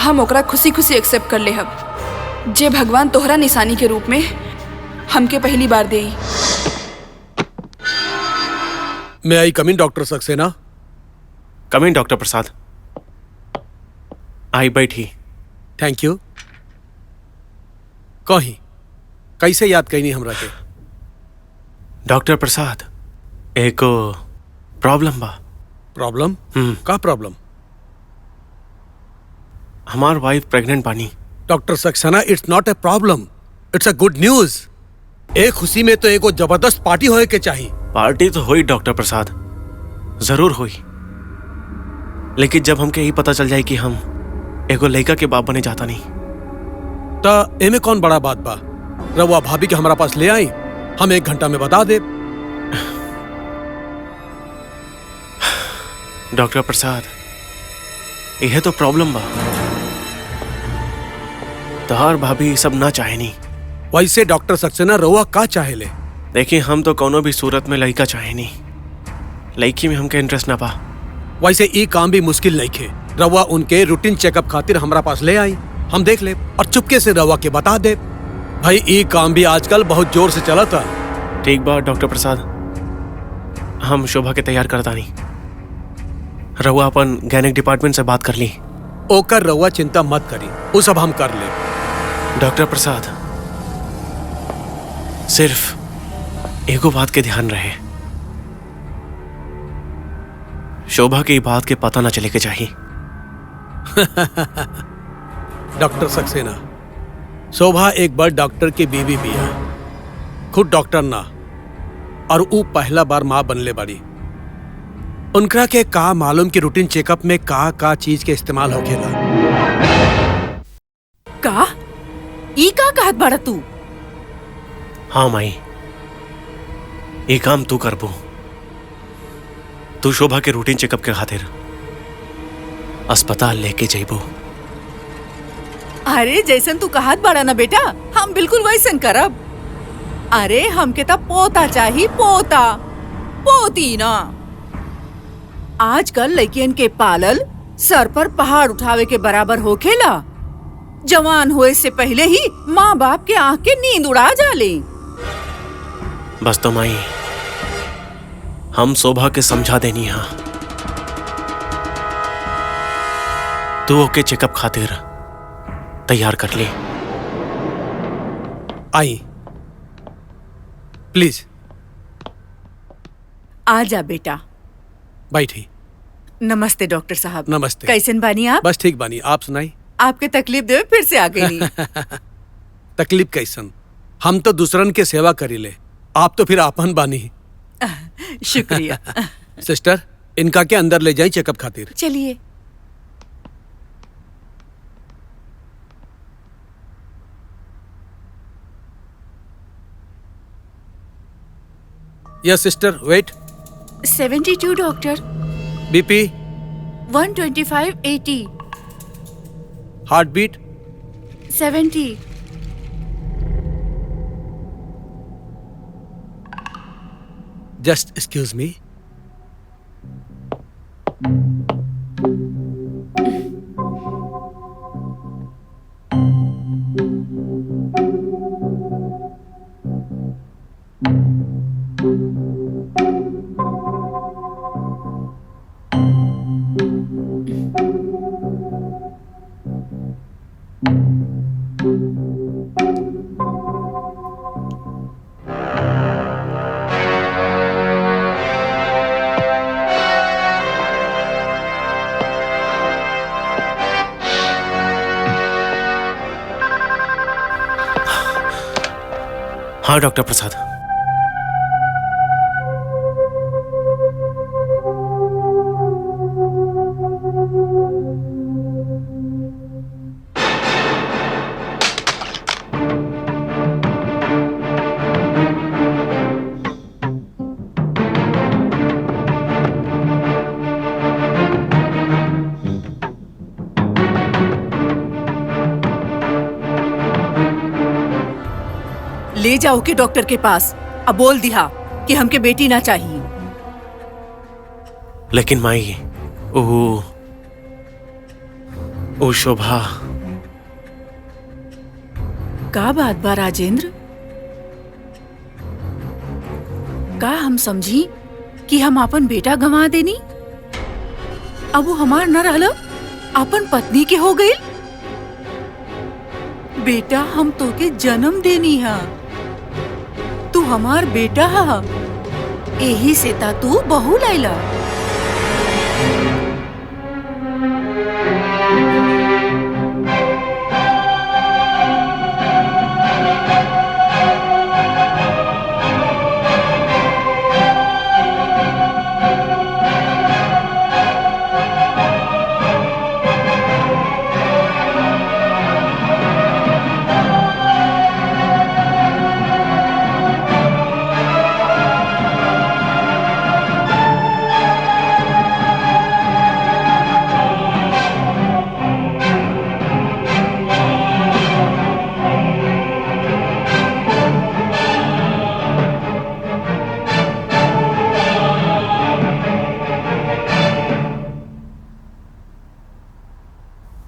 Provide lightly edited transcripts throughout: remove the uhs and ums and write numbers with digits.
हम ओकरा खुशी खुशी एक्सेप्ट कर ले हम जे भगवान तोहरा निशानी के रूप में हमके पहली बार देई। May I come in doctor Saxena. Come in doctor Prasad. आई बैठी। Thank you. कहीं कैसे याद कहीं नहीं हमरा के? डॉक्टर प्रसाद एक प्रॉब्लम बा। प्रॉब्लम? का प्रॉब्लम? हमार वाइफ प्रेग्नेंट बानी। Doctor Saxena, it's not a problem, it's a good news. एक खुशी में तो एगो जबरदस्त पार्टी होए के चाहिए। पार्टी तो हुई डॉक्टर प्रसाद, जरूर हुई, लेकिन जब हमके यही पता चल जाए कि हम एगो लड़का के बाप बने जाता नहीं तो एमे कौन बड़ा बात बा? रवा भाभी के हमारा पास ले आई, हम 1 घंटा में बता दे। डॉक्टर प्रसाद यह तो प्रॉब्लम बा। तहार भाभी सब ना चाहे नहीं। वैसे डॉक्टर सक्सेना रवा का चाहे ले? देखिए, हम तो कोनो भी सूरत में लड़का चाहे नहीं, लड़की में हमके इंटरेस्ट ना पा। वैसे ये काम भी मुश्किल नहीं खे। रवा उनके रूटीन चेकअप खातिर हमारा पास ले आई, हम देख ले और चुपके से रवा के बता दे। भाई ये काम भी आजकल बहुत जोर से चला था। ठीक बात डॉक्टर प्रसाद, हम शोभा के तैयार करता नहीं। रहुआ अपन गैनिक डिपार्टमेंट से बात कर ली। ओकर रवा चिंता मत करी, वो सब हम कर ले। डॉक्टर प्रसाद सिर्फ एगो बात के ध्यान रहे, शोभा की बात के पता ना चले के चाहिए। डॉक्टर सक्सेना, शोभा एक बार डॉक्टर की बीवी भी है, खुद डॉक्टर ना, और वो पहला बार माँ बनले बाड़ी। उनका के का मालूम कि रूटीन चेकअप में का चीज के इस्तेमाल होखेला। का ई का कहत बाड़ा तू? हाँ माई, ये काम तू करबो। तू शोभा के रूटीन चेकअप के खातिर अस्पताल लेके जाइबो। अरे जैसन तू कहत बाड़ा ना बेटा, हम बिल्कुल वैसन करब। अरे हमके तो पोता चाहिए, पोता पोती ना। आजकल लड़कियन के पालल सर पर पहाड़ उठावे के बराबर होखेला। जवान होए से पहले ही माँ बाप के आँख के नींद उड़ा जाले। बस तो माई, हम शोभा के समझा देनी हा। तू ओके चेकअप खातिर तैयार कर ले। आई प्लीज। आजा बेटा। बैठी। नमस्ते डॉक्टर साहब। नमस्ते। कैसन बानी आप? बस ठीक बानी, आप सुनाई। आपके तकलीफ दे फिर से आ गई। तकलीफ कैसन? हम तो दूसरन के सेवा करी ले, आप तो फिर आपन बानी। शुक्रिया। सिस्टर, इनका के अंदर ले जाई चेकअप खातिर। चलिए। Yes sister, wait. 72 doctor. BP 125/80। Heart beat 70। Just excuse me. हाँ डॉक्टर प्रसाद। ले जाओ के डॉक्टर के पास। अब बोल दिया कि हमके बेटी ना चाहिए। लेकिन माई, ओ शोभा, का बात बा राजेंद्र? का हम समझी कि हम अपन बेटा गंवा देनी? अब वो हमार न रहल, अपन पत्नी के हो गई। बेटा हम तोके जन्म देनी हा, तू हमार बेटा हा, यही से ता तू बहू लाइला।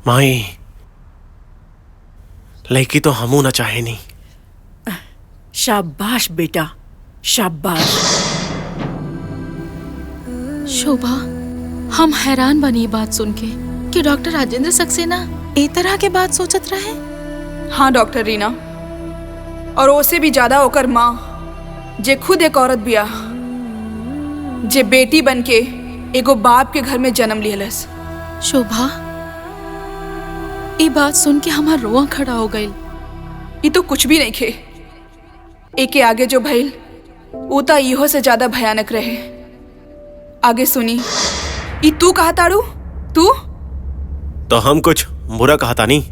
माई, लड़की तो हमू न चाहे नहीं। शाबाश बेटा, शाबाश। शोभा, हम हैरान बनी बात सुन के कि डॉक्टर राजेंद्र सक्सेना ए तरह के बात सोचत रहे। हाँ डॉक्टर रीना, और ओसे भी ज्यादा ओकर माँ, जे खुद एक औरत बिया, जे बेटी बनके एगो बाप के घर में जन्म लिहलस। शोभा, ये बात सुन के हमार रोआ खड़ा हो गई। ये तो कुछ भी नहीं खे, एके आगे जो भइल वो तो इहो से ज्यादा भयानक रहे। आगे सुनी। ये तू कहा ताड़ू? तू? तो हम कुछ बुरा कहता नहीं।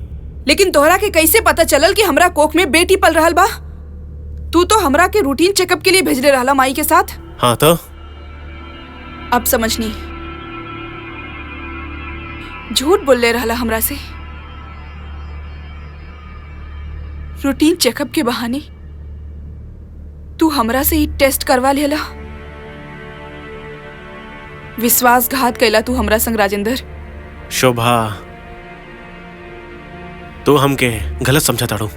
लेकिन तोहरा के कैसे पता चलल कि हमरा कोख में बेटी पल रहल बा? तू तो हमरा के रूटीन चेकअप के लिए भेजले रहला माई के साथ। हाँ तो अब समझनी, झूठ बोलले रहला हमरा से। रूटीन चेकअप के बहाने तू हमरा से ही टेस्ट करवा लेला। विश्वासघात कैला तू हमरा संग राजेंद्र। शोभा, तू हमके गलत समझा ताड़ू।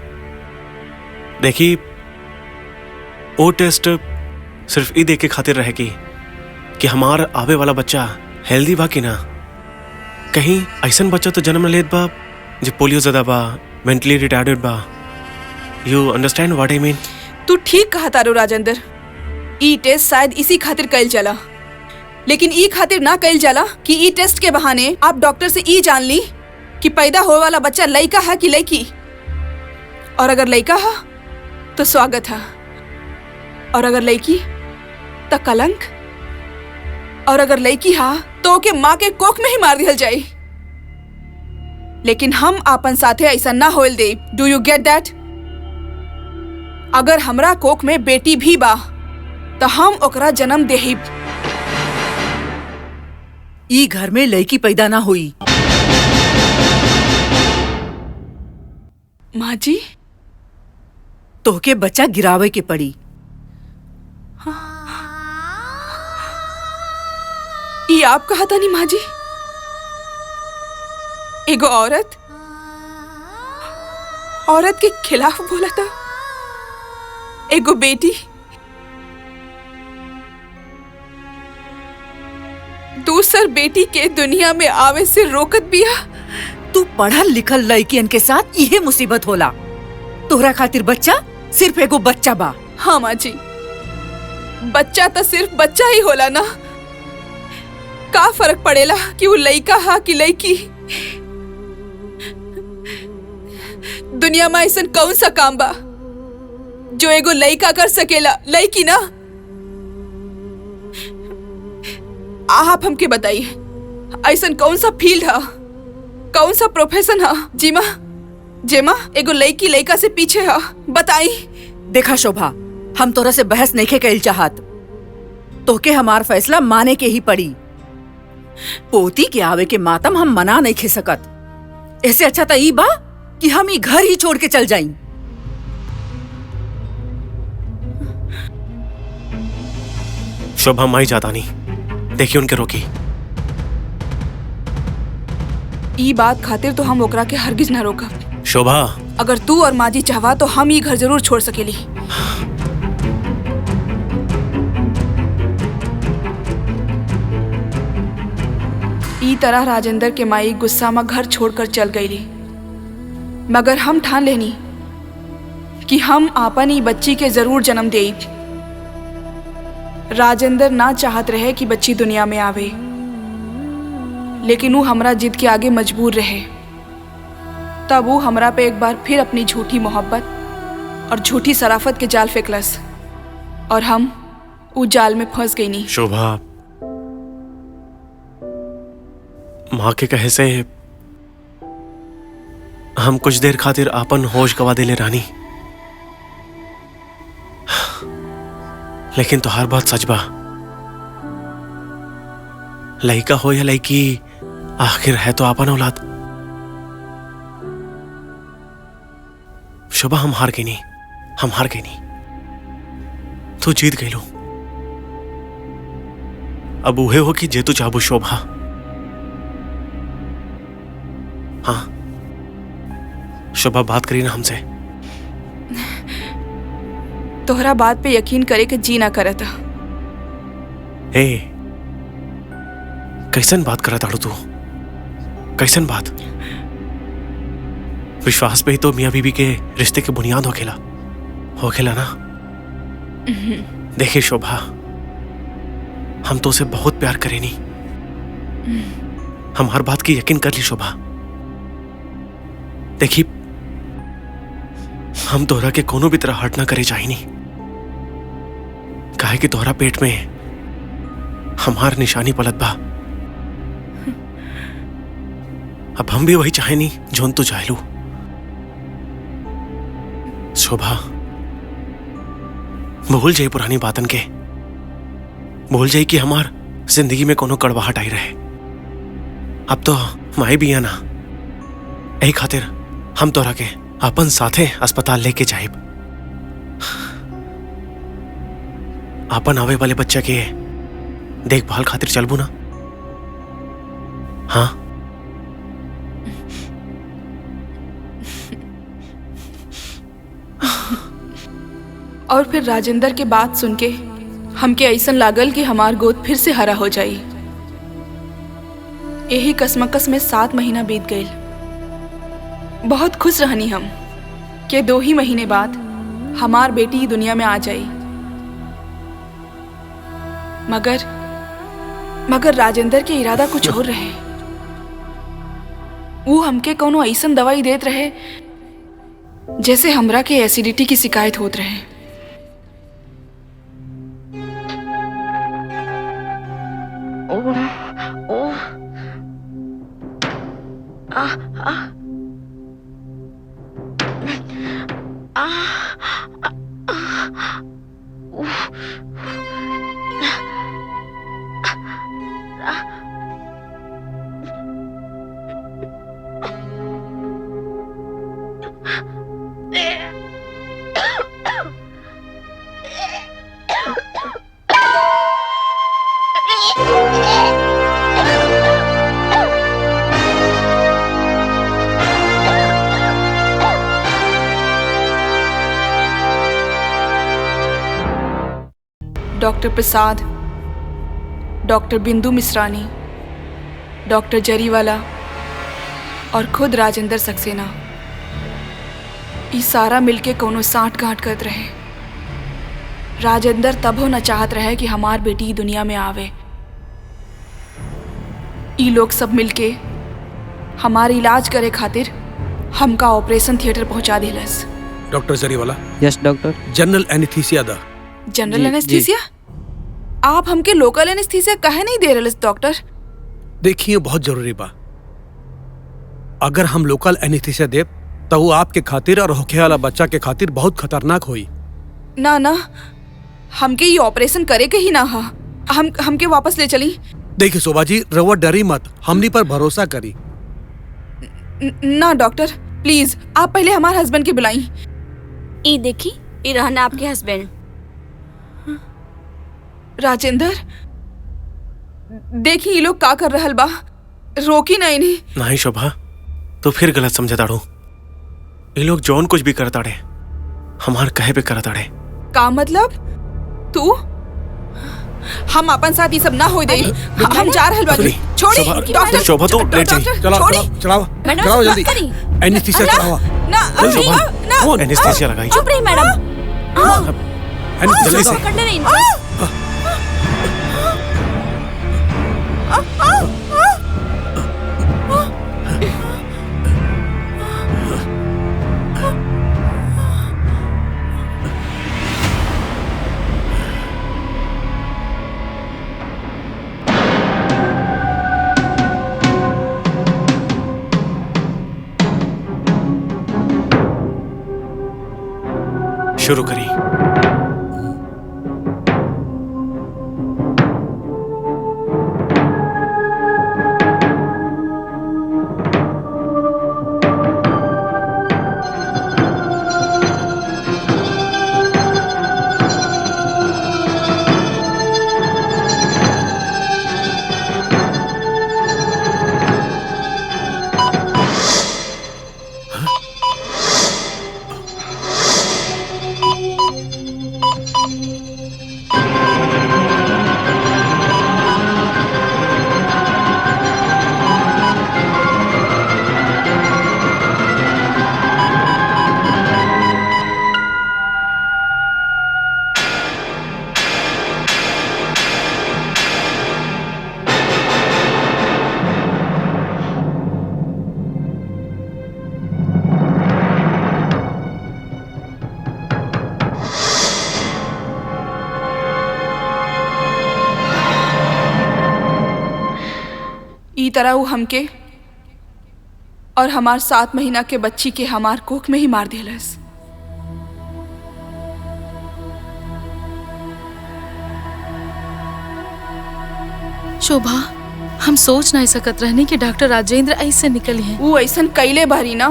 देखी, वो टेस्ट सिर्फ ई देख के खातिर रहेगी कि हमार आवे वाला बच्चा हेल्दी बा कि ना। कहीं ऐसा बच्चा तो जन्म लेत बा जो पोलियो ज़्यादा बा, मेंटली रिटार्डेड बा। You understand what I mean? तू ठीक कहा तारो राजेंद्र। ई टेस्ट शायद इसी खातिर कैल जाला, लेकिन ई खातिर ना कैल जाला कि ई टेस्ट के बहाने आप डॉक्टर से ई जान ली कि पैदा होने वाला बच्चा लड़का है कि लड़की। और अगर लड़का है तो स्वागत है, और अगर लड़की तो कलंक, और अगर लड़की है तो ओके माँ के कोख में ही मार दिया जाए। लेकिन हम आपन साथे ऐसा ना होल दे। Do you get that? अगर हमरा कोख में बेटी भी बा तो हम ओकरा जन्म देहिब। ई घर में लड़की पैदा ना हुई। माँ जी, तोहके बच्चा गिरावे के पड़ी। ये आप कहा था नहीं माँ जी? एगो औरत के खिलाफ बोला था। एगो बेटी, दूसर बेटी के दुनिया में आवे से रोकत बिया। तू पढ़ल लिखल लड़कियन के साथ यही मुसीबत होला। तोहरा खातिर बच्चा सिर्फ एगो बच्चा बा। हाँ माँ जी, बच्चा तो सिर्फ बच्चा ही होला ना। का फर्क पड़ेला कि वो लड़का हा कि लड़की? दुनिया में ऐसा कौन सा काम बा जो एगो लड़का कर सकेला, लड़की ना? आप हमके बताइए, ऐसा कौन सा फील्ड है, कौन सा प्रोफेशन है जेमा एगो लड़की लड़का से पीछे है? बताई। देखा शोभा, हम तोरा से बहस नहीं कैल चाहत। तोके हमार फैसला माने के ही पड़ी। पोती के आवे के मातम हम मना नहीं खे सकत। ऐसे अच्छा तो ई बा कि हम ई घर ही छोड़ के चल जाई। शोभा, माई जाता नहीं। देखिए उनके रोकी। ई बात खातिर तो हम ओकरा के हरगिज ना रोकब। शोभा, अगर तू और माजी चाहवा तो हम ई घर जरूर छोड़ सकेली। ई तरह राजेंद्र के माई गुस्सा में घर छोड़कर चल गईली, मगर हम ठान लेनी कि हम आपन ई बच्ची के जरूर जन्म देब। राजेंद्र ना चाहत रहे कि बच्ची दुनिया में आवे, लेकिन वो हमरा जिद के आगे मजबूर रहे। तब वो हमरा पे एक बार फिर अपनी झूठी मोहब्बत और झूठी शराफत के जाल फेंकलस और हम उस जाल में फंस गई नहीं। शोभा, माँ के कहे से हम कुछ देर खातिर आपन होश गवा देले रानी, लेकिन तो हर बात सच बा। लड़का हो या लड़की, आखिर है तो आपन औलाद। शोभा, हम हार गई नहीं, हम हार गई नहीं, तू जीत गई लो। अब उहे हो कि जे तू चाहबू। शोभा, हाँ शोभा, बात करी ना हमसे। तोहरा बात पे यकीन करे के जी ना करत। ए, कैसन बात करा ताड़ू तू? कैसन बात? विश्वास पे ही तो मियाँ बीबी के रिश्ते के बुनियाद होखेला ना। देखिए शोभा, हम तो उसे बहुत प्यार करेनी। हम हर बात की यकीन कर ली शोभा। देखी, हम तोहरा के कोनो भी तरह हर्ट ना करे चाहिए, काहे कि तोहरा पेट में हमार निशानी पलत बा। अब हम भी वही चाहे नहीं जोन तू चाहे लू। शोभा, भूल जाई पुरानी बातन के, भूल जाई कि हमार जिंदगी में कोनो कड़वाहट आई रहे। अब तो माई भी ना, यही खातिर हम तोरा के अपन साथे अस्पताल लेके जाइब। अपन आवे वाले बच्चा के देखभाल खातिर चलबू ना? हाँ। और फिर राजेंद्र के बात सुन के हमके ऐसन लागल कि हमार गोद फिर से हरा हो जाई। यही कसमकस में 7 महीना बीत गए। बहुत खुश रहनी हम कि 2 ही महीने बाद हमार बेटी दुनिया में आ जाई। मगर राजेंद्र के इरादा कुछ और रहे। वो हमके कोनो ऐसन दवाई देत रहे जैसे हमरा के एसिडिटी की शिकायत होत रहे। डॉक्टर प्रसाद, डॉक्टर बिंदु मिश्रानी, डॉक्टर जरीवाला और खुद राजेंद्र सक्सेना, ये सारा मिलके कोनो साठ गांठ करत रहे। राजेंद्र तबो न चाहत रहे कि हमार बेटी दुनिया में आवे। ये लोग सब मिलके हमार इलाज करे खातिर हमका ऑपरेशन थिएटर पहुंचा दिलस। Doctor Jariwala. Yes doctor. General anaesthesia दा। जनरल जी, एनेस्थीसिया? आप हमके लोकल एनेस्थीसिया काहे नहीं दे रहे डॉक्टर? देखिए, बहुत जरूरी बा। अगर हम लोकल एनेस्थीसिया देब तो वो आपके खातिर और होखे वाला बच्चा के खातिर बहुत खतरनाक होई। ना ना, हमके ये ऑपरेशन करे के ही ना हा। हमके वापस ले चली। देखिए शोभा जी, रवा डरी मत, हमनी पर भरोसा करी। ना डॉक्टर, प्लीज आप पहले हमारे हस्बैंड के बुलाई। ई देखी, ई रहना आपके हस्बैंड। राजेंद्र, देखी ये लोग का कर रहल बा। रोकी नहीं नहीं। नहीं शोभा, तो फिर गलत समझे ताड़ू। ये लोग जौन कुछ भी करताड़े हमार कहे पे करताड़े। का मतलब? तू हम अपन साथ ये सब ना हो दे। हम जा रहल बानी। छोड़ी डॉक्टर। शोभा तो लेट जाई। चलाओ चलाओ चलाओ जल्दी। एनेस्थीसिया चलाओ। ना शोभा, ना एनेस्थीसिया लगाई। चुप रही मैडम। जल्दी से। पकड़ने नहीं इनको। शुरू करी। ई तरह वो हमके और हमार 7 महीना के बच्ची के हमार कोख में ही मार दिलस। शोभा, हम सोच नहीं सकत रहने कि डॉक्टर राजेंद्र ऐसे निकली है। वो ऐसन कैले बारी ना,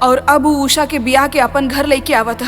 और अब वो उषा के बियाह के अपन घर लेके आवता।